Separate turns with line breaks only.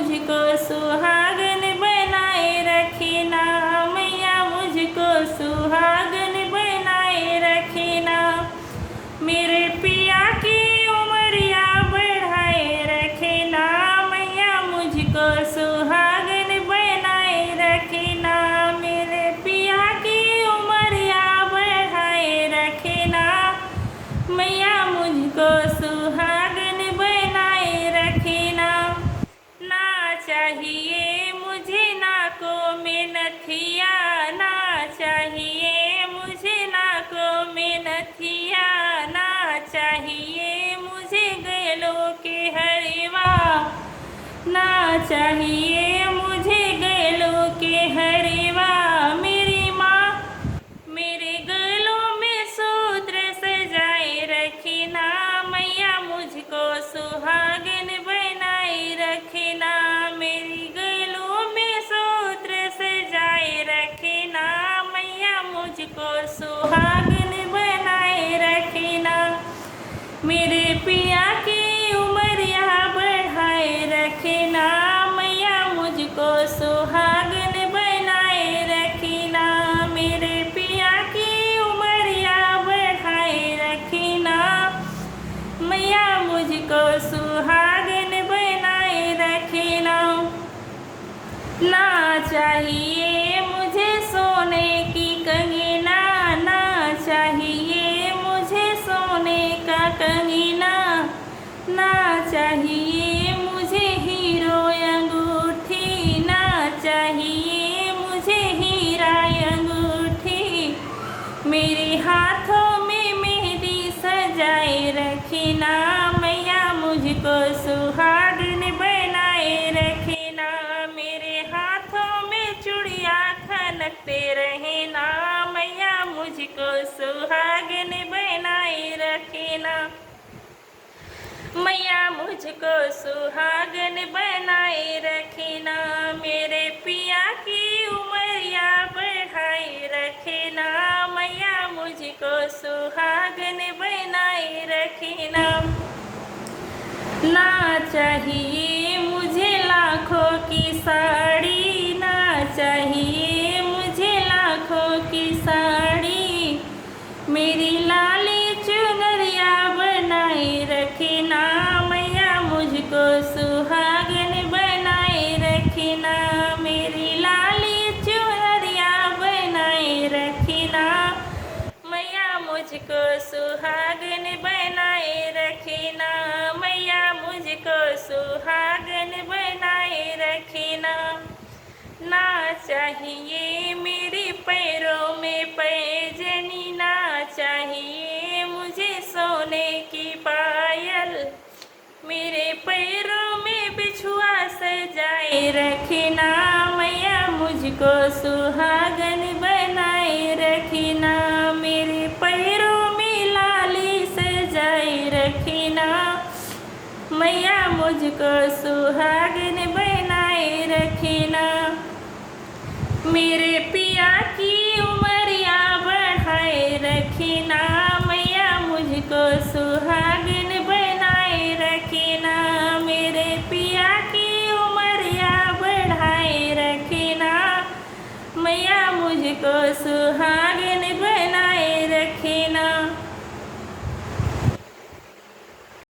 मुझको सुहागन बनाए रखना, मैया मुझको सुहागन बनाए रखना। मेरे पिया की उमरिया बढ़ाए रखना, मैया मुझको सुहागन बनाए रखना। मेरे पिया की उमरिया बढ़ाए रखना, मैया मुझको सुहागन बनाए रखना। ना चाहिए मुझे नाकों में नथिया, ना चाहिए मुझे नाकों में नथिया, ना चाहिए मुझे गलों के हरवा, ना चाहिए मुझे गलों के हरवा। मेरी माँ मेरे गलों में सूत्र सजाए रखना, मैया मुझको सुहागन बनाए रखना। मेरी गलों में सूत्र सजाए रखना, मैया मुझको सुहागन बनाए रखना। मेरे पिया की उमरिया बढ़ाए रखना, मैया मुझको सुहागन बनाए रखना। मेरे पिया की उमरिया बढ़ाए रखना, मैया मुझको सुहागन बनाए रखना। ना चाहिए मुझे सोने की कंगना, ना चाहिए मुझे सोने का कंगना, ना चाहिए मुझे हीरो अंगूठी, ना चाहिए मुझे हीरा अंगूठी। मेरे हाथों में मेहंदी सजाए रखना, मैया मुझको सुहागन बनाए रखना। मेरे हाथों में चूड़िया खनकते रहना, मैया मुझको सुहागन बनाए रखना। मैया मुझको सुहागन बनाए रखना। मेरे पिया की उमरिया बढ़ाए रखना, मैया मुझको सुहागन बनाए रखना। ना चाहिए मुझे लाखों की साड़ी, ना चाहिए मुझे लाखों की साड़ी। मेरी लाली चुनरिया बनाए रखना, मैया मुझको सुहागन बनाए रखना। मेरी लाली चुनरिया बनाए रखना, मैया मुझको सुहागन बनाए रखना। मैया मुझको सुहागन बनाए रखना। ना चाहिए मेरे पैरों में पैजनी, ना चाहिए मुझे सोने की पायल। मेरे पैरों में बिछुआ सजाए रखना, मैया मुझको सुहागन बनाए रखना। मेरे पैरों में लाली सजाए रखना, मैया मुझको सुहागन बनाए रखना। मेरे पिया की उमरिया बढ़ाए रखना, मैया मुझको सुहागन बनाए रखना। मेरे पिया की उमरिया बढ़ाए रखना, मैया मुझको सुहागन